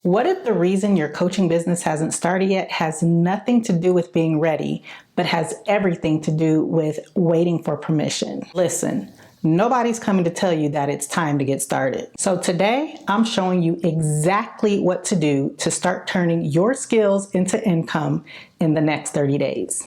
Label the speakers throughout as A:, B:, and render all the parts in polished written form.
A: What if the reason your coaching business hasn't started yet has nothing to do with being ready, but has everything to do with waiting for permission? Listen, nobody's coming to tell you that it's time to get started. So today, I'm showing you exactly what to do to start turning your skills into income in the next 30 days.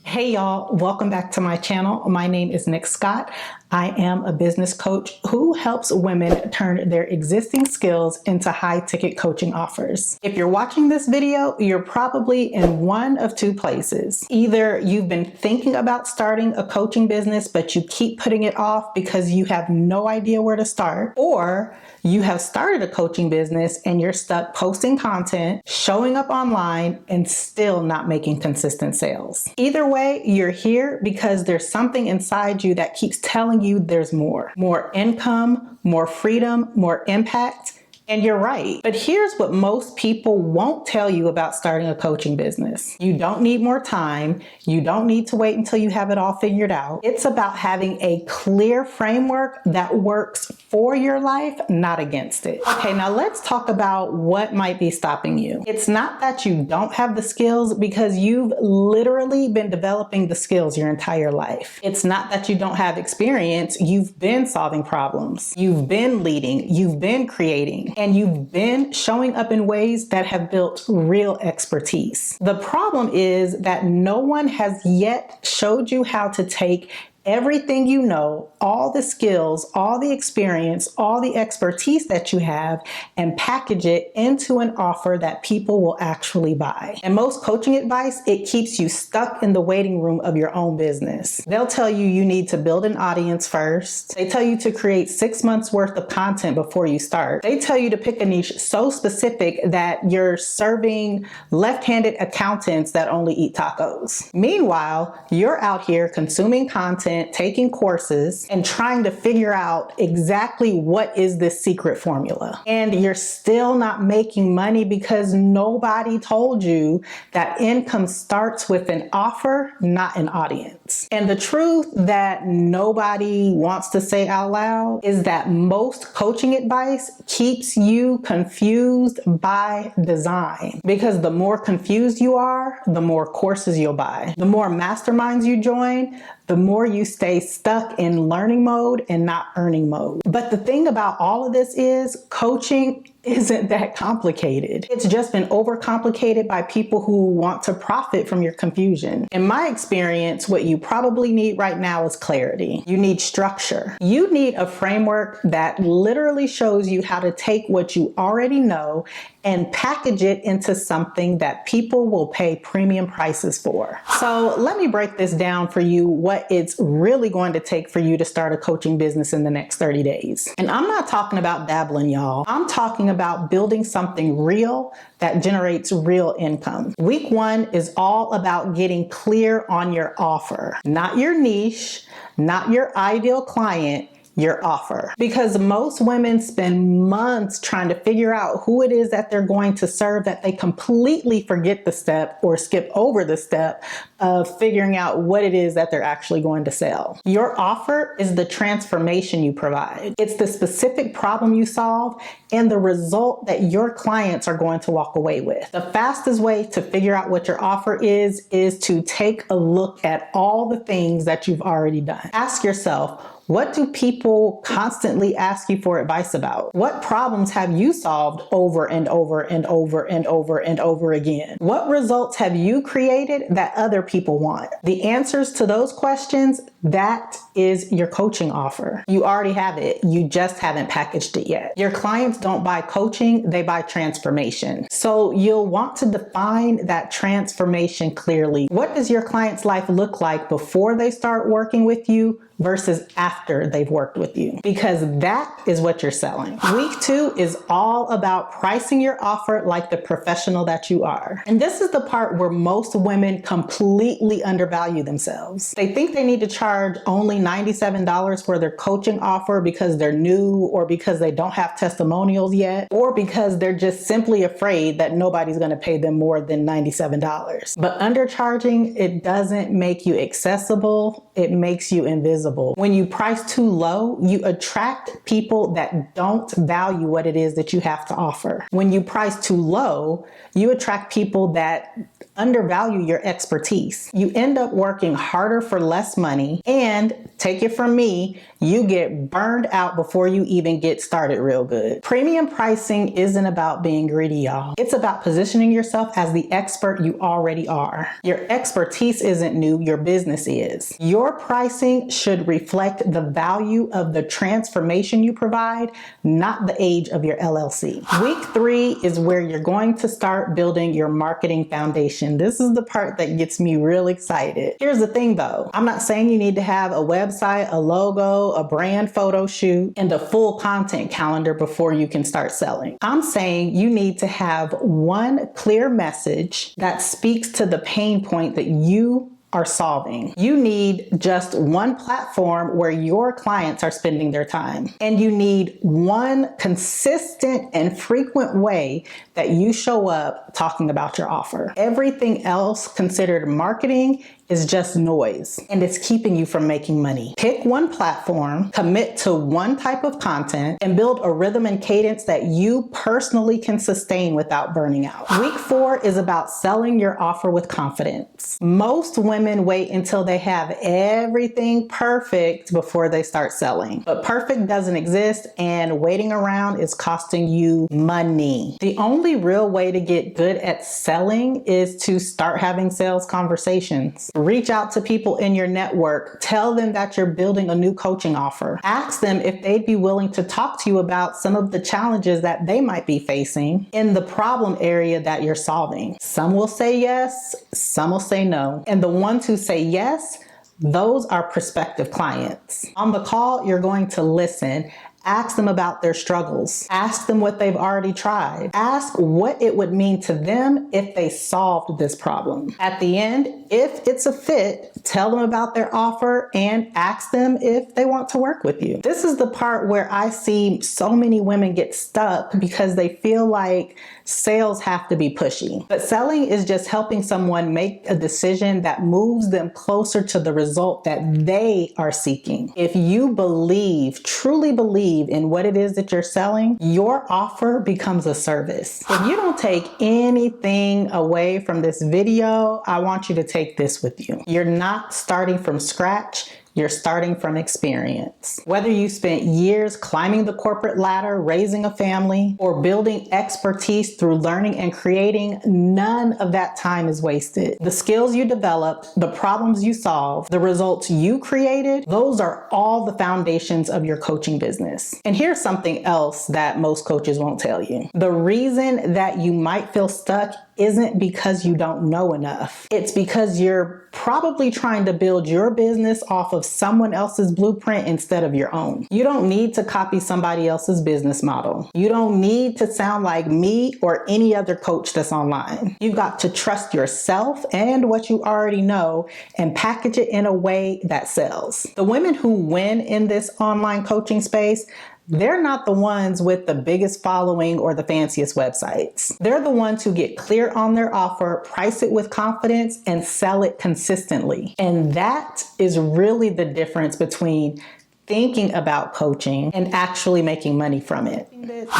A: Hey y'all, welcome back to my channel. My name is Nick Scott. I am a business coach who helps women turn their existing skills into high-ticket coaching offers. If you're watching this video, you're probably in one of two places. Either you've been thinking about starting a coaching business, but you keep putting it off because you have no idea where to start, or you have started a coaching business and you're stuck posting content, showing up online, and still not making consistent sales. Either way, you're here because there's something inside you that keeps telling you there's more. More income, more freedom, more impact. And you're right. But here's what most people won't tell you about starting a coaching business. You don't need more time. You don't need to wait until you have it all figured out. It's about having a clear framework that works for your life, not against it. Okay, now let's talk about what might be stopping you. It's not that you don't have the skills, because you've literally been developing the skills your entire life. It's not that you don't have experience. You've been solving problems. You've been leading. You've been creating. And you've been showing up in ways that have built real expertise. The problem is that no one has yet showed you how to take everything you know, all the skills, all the experience, all the expertise that you have, and package it into an offer that people will actually buy. And most coaching advice, it keeps you stuck in the waiting room of your own business. They'll tell you you need to build an audience first. They tell you to create 6 months worth of content before you start. They tell you to pick a niche so specific that you're serving left-handed accountants that only eat tacos. Meanwhile, you're out here consuming content, taking courses, and trying to figure out exactly what is this secret formula. And you're still not making money because nobody told you that income starts with an offer, not an audience. And the truth that nobody wants to say out loud is that most coaching advice keeps you confused by design. Because the more confused you are, the more courses you'll buy. The more masterminds you join, the more you stay stuck in learning mode and not earning mode. But the thing about all of this is coaching isn't that complicated. It's just been overcomplicated by people who want to profit from your confusion. In my experience, what you probably need right now is clarity. You need structure. You need a framework that literally shows you how to take what you already know and package it into something that people will pay premium prices for. So let me break this down for you, what it's really going to take for you to start a coaching business in the next 30 days. And I'm not talking about dabbling, y'all. I'm talking about building something real that generates real income. Week 1 is all about getting clear on your offer, not your niche, not your ideal client, your offer. Because most women spend months trying to figure out who it is that they're going to serve, that they completely forget the step or skip over the step of figuring out what it is that they're actually going to sell. Your offer is the transformation you provide. It's the specific problem you solve and the result that your clients are going to walk away with. The fastest way to figure out what your offer is to take a look at all the things that you've already done. Ask yourself, what do people constantly ask you for advice about? What problems have you solved over and over and over and over and over again? What results have you created that other people want? The answers to those questions, that is your coaching offer. You already have it. You just haven't packaged it yet. Your clients don't buy coaching, they buy transformation. So you'll want to define that transformation clearly. What does your client's life look like before they start working with you versus after they've worked with you? Because that is what you're selling. Week 2 is all about pricing your offer like the professional that you are. And this is the part where most women completely undervalue themselves. They think they need to charge only $97 for their coaching offer because they're new, or because they don't have testimonials yet, or because they're just simply afraid that nobody's going to pay them more than $97. But undercharging, it doesn't make you accessible, it makes you invisible. invisible. When you price too low, you attract people that don't value what it is that you have to offer. When you price too low, you attract people that undervalue your expertise. You end up working harder for less money, and take it from me, you get burned out before you even get started real good. Premium pricing isn't about being greedy, y'all. It's about positioning yourself as the expert you already are. Your expertise isn't new, your business is. Your pricing should reflect the value of the transformation you provide, not the age of your LLC. Week 3 is where you're going to start building your marketing foundation. This is the part that gets me real excited. Here's the thing though, I'm not saying you need to have a website, a logo, a brand photo shoot, and a full content calendar before you can start selling. I'm saying you need to have one clear message that speaks to the pain point that you are solving. You need just one platform where your clients are spending their time. And you need one consistent and frequent way that you show up talking about your offer. Everything else considered marketing is just noise, and it's keeping you from making money. Pick one platform, commit to one type of content, and build a rhythm and cadence that you personally can sustain without burning out. Week 4 is about selling your offer with confidence. Most women wait until they have everything perfect before they start selling. But perfect doesn't exist, and waiting around is costing you money. The only real way to get good at selling is to start having sales conversations. Reach out to people in your network. Tell them that you're building a new coaching offer. Ask them if they'd be willing to talk to you about some of the challenges that they might be facing in the problem area that you're solving. Some will say yes, some will say no. And the ones who say yes, those are prospective clients. On the call, you're going to listen. Ask them about their struggles. Ask them what they've already tried. Ask what it would mean to them if they solved this problem. At the end, if it's a fit, tell them about their offer and ask them if they want to work with you. This is the part where I see so many women get stuck because they feel like sales have to be pushy. But selling is just helping someone make a decision that moves them closer to the result that they are seeking. If you believe, truly believe in what it is that you're selling, your offer becomes a service. If you don't take anything away from this video, I want you to take this with you. You're not starting from scratch. You're starting from experience. Whether you spent years climbing the corporate ladder, raising a family, or building expertise through learning and creating, none of that time is wasted. The skills you developed, the problems you solved, the results you created, those are all the foundations of your coaching business. And here's something else that most coaches won't tell you. The reason that you might feel stuck isn't because you don't know enough. It's because you're probably trying to build your business off of someone else's blueprint instead of your own. You don't need to copy somebody else's business model. You don't need to sound like me or any other coach that's online. You've got to trust yourself and what you already know and package it in a way that sells. The women who win in this online coaching space, they're not the ones with the biggest following or the fanciest websites. They're the ones who get clear on their offer, price it with confidence, and sell it consistently. And that is really the difference between thinking about coaching and actually making money from it.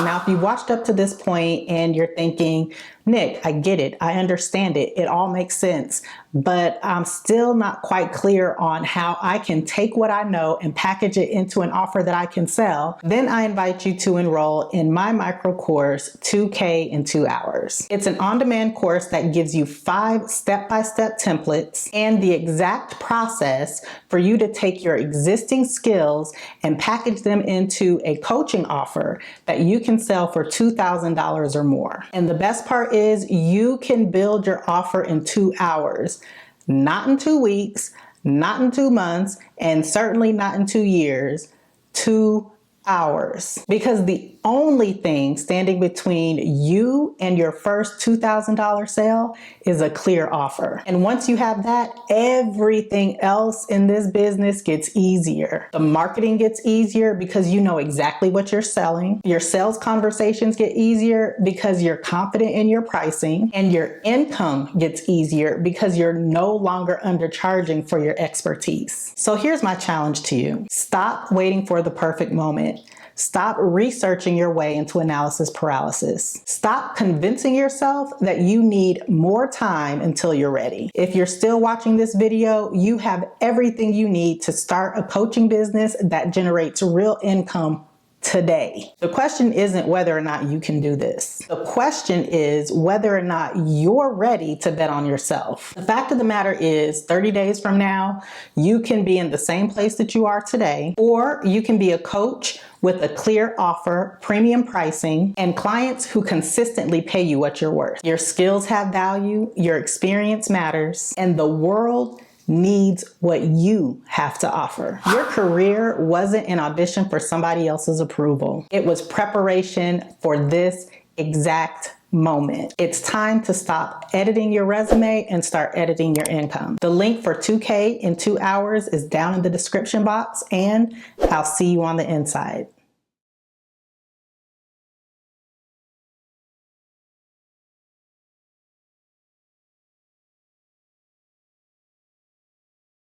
A: Now, if you've watched up to this point and you're thinking, Nick, I get it. I understand it. It all makes sense. But I'm still not quite clear on how I can take what I know and package it into an offer that I can sell. Then I invite you to enroll in my micro course, 2K in 2 hours. It's an on-demand course that gives you 5 step-by-step templates and the exact process for you to take your existing skills and package them into a coaching offer that you can sell for $2,000 or more. And the best part is you can build your offer in 2 hours, not in 2 weeks, not in 2 months, and certainly not in 2 years. 2 hours, because the only thing standing between you and your first $2,000 sale is a clear offer. And once you have that, everything else in this business gets easier. The marketing gets easier because you know exactly what you're selling. Your sales conversations get easier because you're confident in your pricing, and your income gets easier because you're no longer undercharging for your expertise. So here's my challenge to you. Stop waiting for the perfect moment. Stop researching your way into analysis paralysis. Stop convincing yourself that you need more time until you're ready. If you're still watching this video, you have everything you need to start a coaching business that generates real income today. The question isn't whether or not you can do this. The question is whether or not you're ready to bet on yourself. The fact of the matter is, 30 days from now, you can be in the same place that you are today, or you can be a coach with a clear offer, premium pricing, and clients who consistently pay you what you're worth. Your skills have value, your experience matters, and the world needs what you have to offer. Your career wasn't an audition for somebody else's approval. It was preparation for this exact moment. It's time to stop editing your resume and start editing your income. The link for 2K in 2 hours is down in the description box, and I'll see you on the inside.